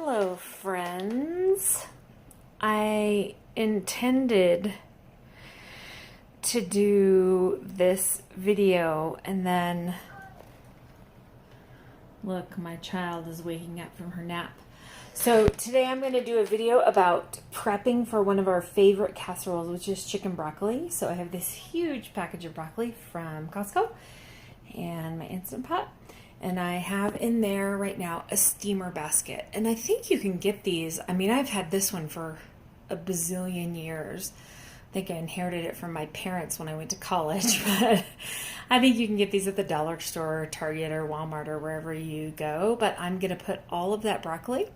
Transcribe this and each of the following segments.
Hello, friends. I intended to do this video and then look, my child is waking up from her nap. So today I'm going to do a video about prepping for one of our favorite casseroles, which is chicken broccoli. So I have this huge package of broccoli from Costco and my Instant Pot. And I have in there right now a steamer basket. And I think you can get these. I mean, I've had this one for a bazillion years. I think I inherited it from my parents when I went to college. But I think you can get these at the dollar store or Target or Walmart or wherever you go. But I'm going to put all of that broccoli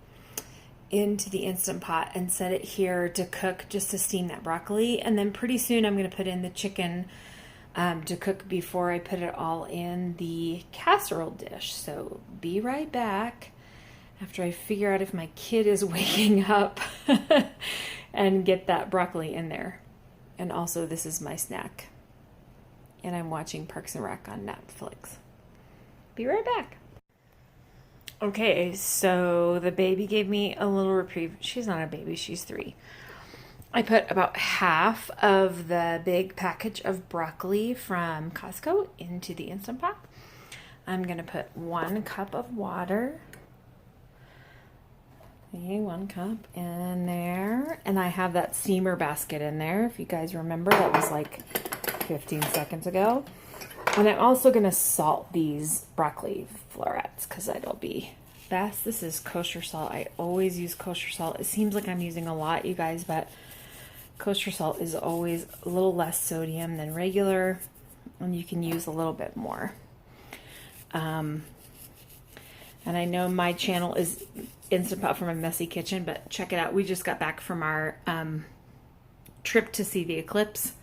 into the Instant Pot and set it here to cook, just to steam that broccoli. And then pretty soon I'm going to put in the chicken to cook before I put it all in the casserole dish. So be right back after I figure out if my kid is waking up and get that broccoli in there. And also, this is my snack. And I'm watching Parks and Rec on Netflix. Be right back. Okay, so the baby gave me a little reprieve. She's not a baby, she's 3. I put about half of the big package of broccoli from Costco into the Instant Pot. I'm going to put 1 cup of water. Okay, 1 cup in there. And I have that steamer basket in there. If you guys remember, that was like 15 seconds ago. And I'm also going to salt these broccoli florets because it'll be best. This is kosher salt. I always use kosher salt. It seems like I'm using a lot, you guys, but kosher salt is always a little less sodium than regular, and you can use a little bit more. And I know my channel is Instant Pot from a Messy Kitchen, but check it out. We just got back from our trip to see the eclipse.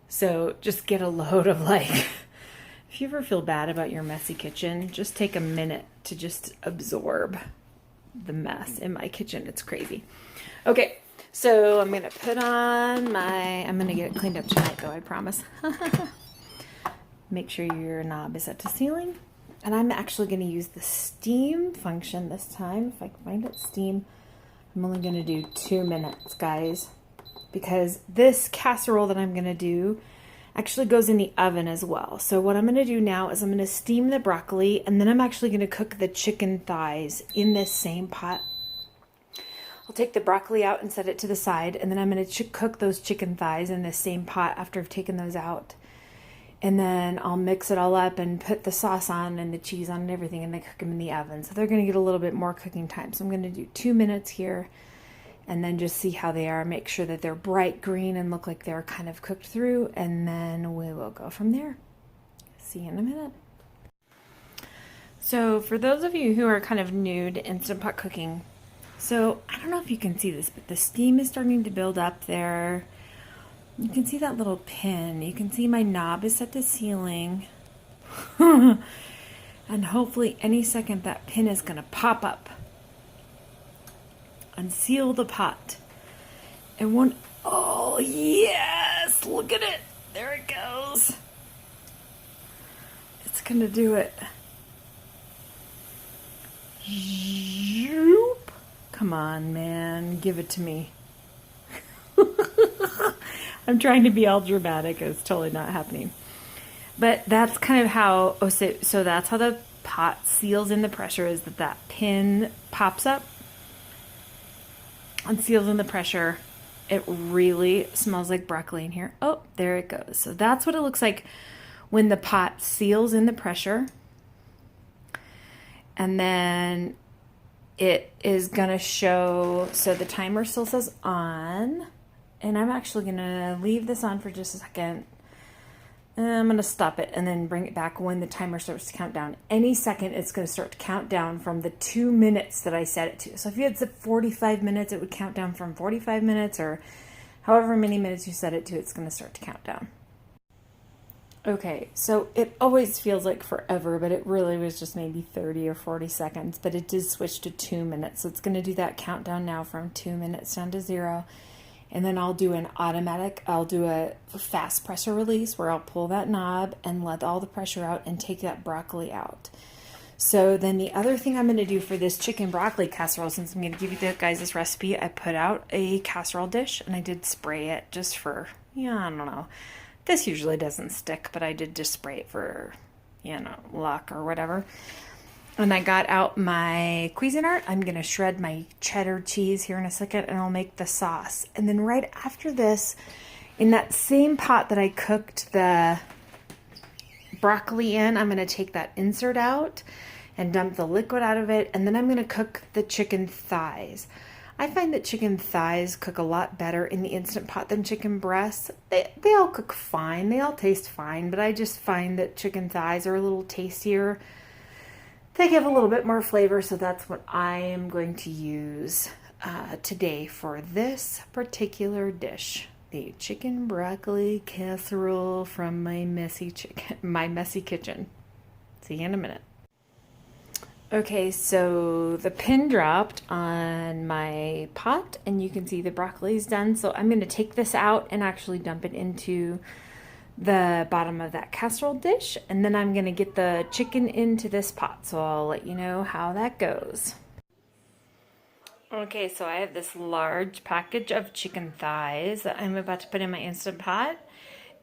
So just get a load of if you ever feel bad about your messy kitchen, just take a minute to just absorb the mess in my kitchen. It's crazy. Okay. So I'm going to put on I'm going to get it cleaned up tonight though, I promise. Make sure your knob is at the ceiling. And I'm actually going to use the steam function this time. If I can find it, steam. I'm only going to do 2 minutes, guys. Because this casserole that I'm going to do actually goes in the oven as well. So what I'm going to do now is I'm going to steam the broccoli. And then I'm actually going to cook the chicken thighs in this same pot. I'll take the broccoli out and set it to the side, and then I'm going to cook those chicken thighs in the same pot after I've taken those out. And then I'll mix it all up and put the sauce on and the cheese on and everything, and then cook them in the oven. So they're going to get a little bit more cooking time. So I'm going to do 2 minutes here and then just see how they are. Make sure that they're bright green and look like they're kind of cooked through, and then we will go from there. See you in a minute. So for those of you who are kind of new to Instant Pot cooking, so I don't know if you can see this, but the steam is starting to build up there. You can see that little pin. You can see my knob is at the ceiling. And hopefully any second that pin is going to pop up. Unseal the pot. And oh yes, look at it. There it goes. It's going to do it. Zoop. Come on, man. Give it to me. I'm trying to be all dramatic. It's totally not happening. But that's kind of how, so that's how the pot seals in the pressure, is that pin pops up and seals in the pressure. It really smells like broccoli in here. Oh, there it goes. So that's what it looks like when the pot seals in the pressure. And then it is going to show, so the timer still says on, and I'm actually going to leave this on for just a second. And I'm going to stop it and then bring it back when the timer starts to count down. Any second, it's going to start to count down from the 2 minutes that I set it to. So if you had set 45 minutes, it would count down from 45 minutes, or however many minutes you set it to, it's going to start to count down. Okay, so it always feels like forever, but it really was just maybe 30 or 40 seconds, but it did switch to 2 minutes. So it's going to do that countdown now from 2 minutes down to 0. And then I'll do a fast pressure release where I'll pull that knob and let all the pressure out and take that broccoli out. So then the other thing I'm going to do for this chicken broccoli casserole, since I'm going to give you guys this recipe, I put out a casserole dish and I did spray it just for, yeah, I don't know. This usually doesn't stick, but I did just spray it for, you know, luck or whatever. And I got out my Cuisinart. I'm going to shred my cheddar cheese here in a second and I'll make the sauce. And then right after this, in that same pot that I cooked the broccoli in, I'm going to take that insert out and dump the liquid out of it, and then I'm going to cook the chicken thighs. I find that chicken thighs cook a lot better in the Instant Pot than chicken breasts. They all cook fine, they all taste fine, but I just find that chicken thighs are a little tastier. They give a little bit more flavor, so that's what I am going to use today for this particular dish. The chicken broccoli casserole from my messy kitchen. See you in a minute. Okay, so the pin dropped on my pot and you can see the broccoli is done. So I'm going to take this out and actually dump it into the bottom of that casserole dish. And then I'm going to get the chicken into this pot. So I'll let you know how that goes. Okay, so I have this large package of chicken thighs that I'm about to put in my Instant Pot.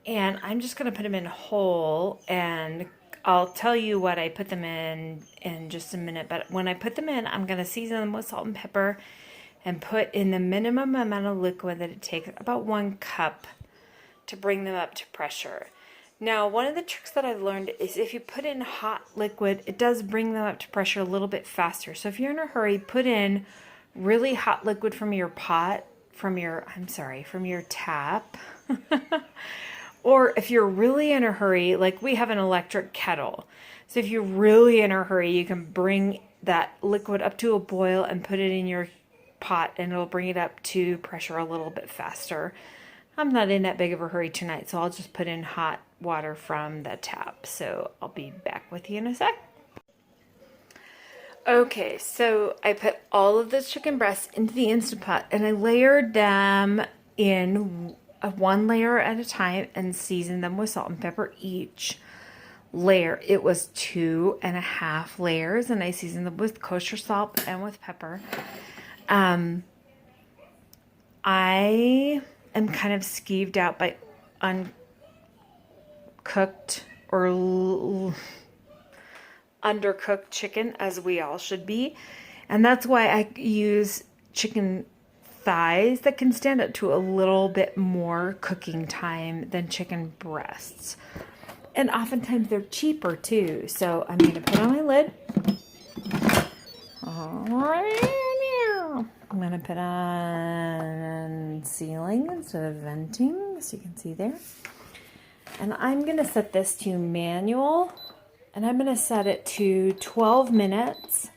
And I'm just going to put them in whole, and I'll tell you what I put them in just a minute. But when I put them in, I'm going to season them with salt and pepper and put in the minimum amount of liquid that it takes, about 1 cup, to bring them up to pressure. Now, one of the tricks that I've learned is if you put in hot liquid, it does bring them up to pressure a little bit faster. So if you're in a hurry, put in really hot liquid from your pot, from your tap. Or if you're really in a hurry, like we have an electric kettle. So if you're really in a hurry, you can bring that liquid up to a boil and put it in your pot and it'll bring it up to pressure a little bit faster. I'm not in that big of a hurry tonight, so I'll just put in hot water from the tap. So I'll be back with you in a sec. Okay, so I put all of the chicken breasts into the Instant Pot and I layered them in one layer at a time and seasoned them with salt and pepper each layer. It was 2.5 layers and I seasoned them with kosher salt and with pepper. I am kind of skeeved out by uncooked or undercooked chicken, as we all should be, and that's why I use chicken thighs that can stand up to a little bit more cooking time than chicken breasts, and oftentimes they're cheaper too. So I'm going to put on my lid. All right, I'm going to put on sealing instead of venting, so you can see there, and I'm going to set this to manual. And I'm going to set it to 12 minutes.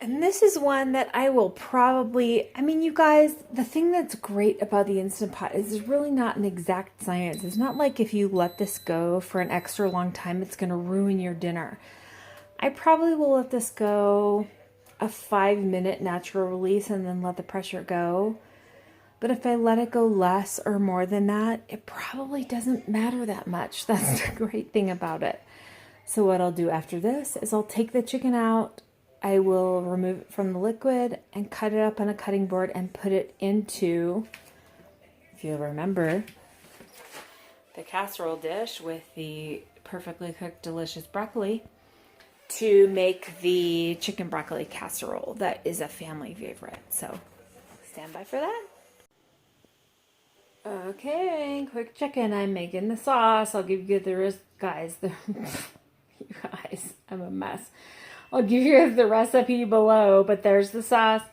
And this is one that I will probably, I mean, you guys, the thing that's great about the Instant Pot is it's really not an exact science. It's not like if you let this go for an extra long time, it's going to ruin your dinner. I probably will let this go a 5-minute natural release and then let the pressure go. But if I let it go less or more than that, it probably doesn't matter that much. That's the great thing about it. So what I'll do after this is I'll take the chicken out. I will remove it from the liquid and cut it up on a cutting board and put it into, if you'll remember, the casserole dish with the perfectly cooked delicious broccoli to make the chicken broccoli casserole. That is a family favorite. So stand by for that. Okay, quick chicken. I'm making the sauce. I'll give you the rest, guys. You guys, I'm a mess. I'll give you the recipe below, but there's the sauce.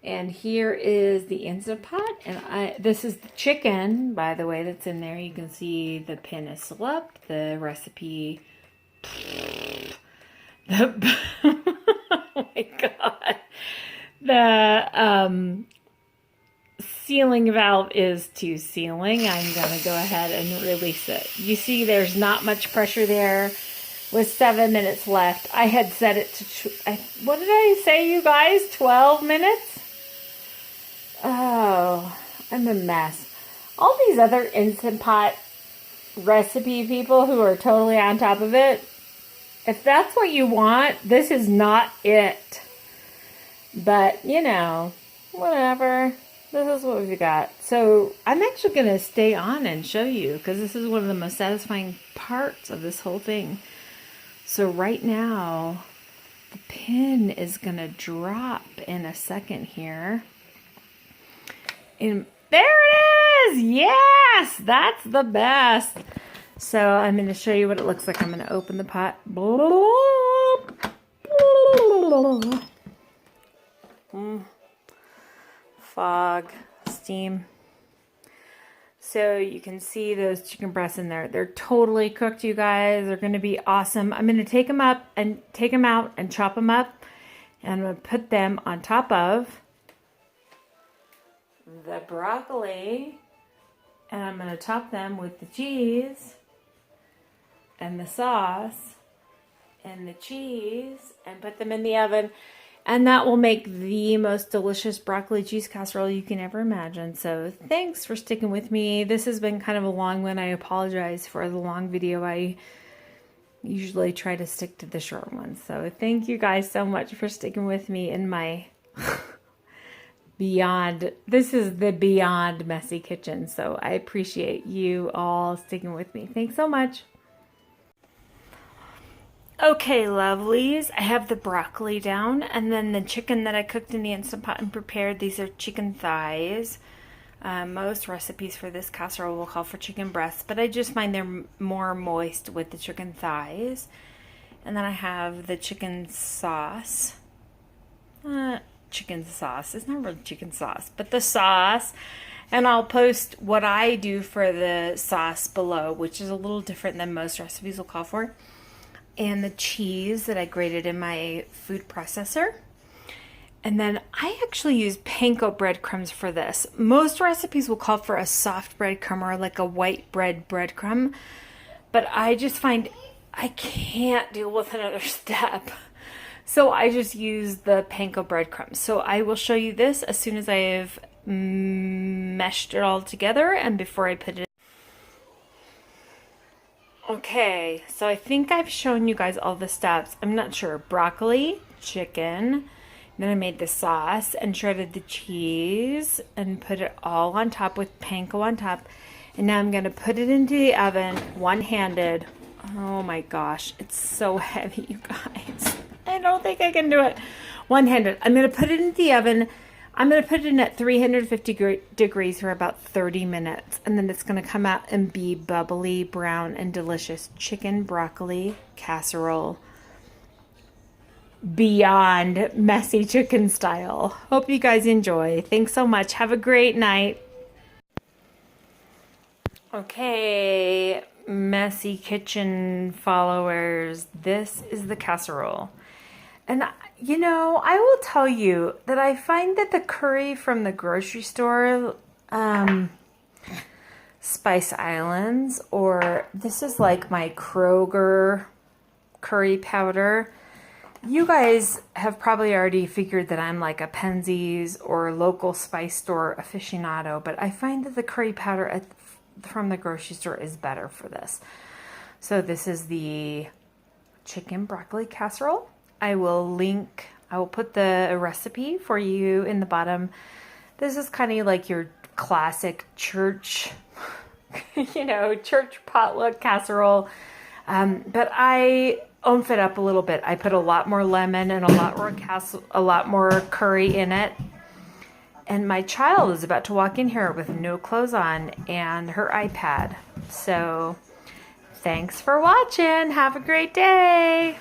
And here is the Instant Pot. And this is the chicken, by the way, that's in there. You can see the pin is still up. The recipe. Oh my God. The sealing valve is to sealing. I'm going to go ahead and release it. You see there's not much pressure there with 7 minutes left. I had set it to, what did I say, you guys? 12 minutes? Oh, I'm a mess. All these other Instant Pot recipe people who are totally on top of it, if that's what you want, this is not it. But, you know, whatever. This is what we've got. So I'm actually going to stay on and show you because this is one of the most satisfying parts of this whole thing. So right now, the pin is going to drop in a second here. And there it is! Yes! That's the best! So I'm going to show you what it looks like. I'm going to open the pot. Fog, steam. So you can see those chicken breasts in there. They're totally cooked, you guys. They're going to be awesome. I'm going to take them out and chop them up. And I'm going to put them on top of the broccoli. And I'm going to top them with the cheese and the sauce and the cheese and put them in the oven. And that will make the most delicious broccoli cheese casserole you can ever imagine. So thanks for sticking with me. This has been kind of a long one. I apologize for the long video. I usually try to stick to the short ones. So thank you guys so much for sticking with me in my this is the beyond messy kitchen. So I appreciate you all sticking with me. Thanks so much. Okay, lovelies, I have the broccoli down, and then the chicken that I cooked in the Instant Pot and prepared. These are chicken thighs. Most recipes for this casserole will call for chicken breasts, but I just find they're more moist with the chicken thighs. And then I have the chicken sauce. Chicken sauce. It's not really chicken sauce, but the sauce. And I'll post what I do for the sauce below, which is a little different than most recipes will call for. And the cheese that I grated in my food processor. And then I actually use panko breadcrumbs for this. Most recipes will call for a soft breadcrumb or like a white bread breadcrumb. But I just find I can't deal with another step. So I just use the panko breadcrumbs. So I will show you this as soon as I have meshed it all together and before I put it. Okay, so I think I've shown you guys all the steps. I'm not sure. Broccoli, chicken, then I made the sauce and shredded the cheese and put it all on top with panko on top. And now I'm going to put it into the oven one-handed. Oh my gosh, it's so heavy, you guys. I don't think I can do it one-handed. I'm going to put it in the oven. I'm going to put it in at 350 degrees for about 30 minutes. And then it's going to come out and be bubbly, brown, and delicious chicken broccoli casserole. Beyond messy chicken style. Hope you guys enjoy. Thanks so much. Have a great night. Okay, messy kitchen followers. This is the casserole. And, you know, I will tell you that I find that the curry from the grocery store, Spice Islands, or this is like my Kroger curry powder. You guys have probably already figured that I'm like a Penzeys or local spice store aficionado, but I find that the curry powder from the grocery store is better for this. So this is the chicken broccoli casserole. I will put the recipe for you in the bottom. This is kind of like your classic church, church potluck casserole. But I oomph it up a little bit. I put a lot more lemon and a lot more curry in it. And my child is about to walk in here with no clothes on and her iPad. So thanks for watching. Have a great day.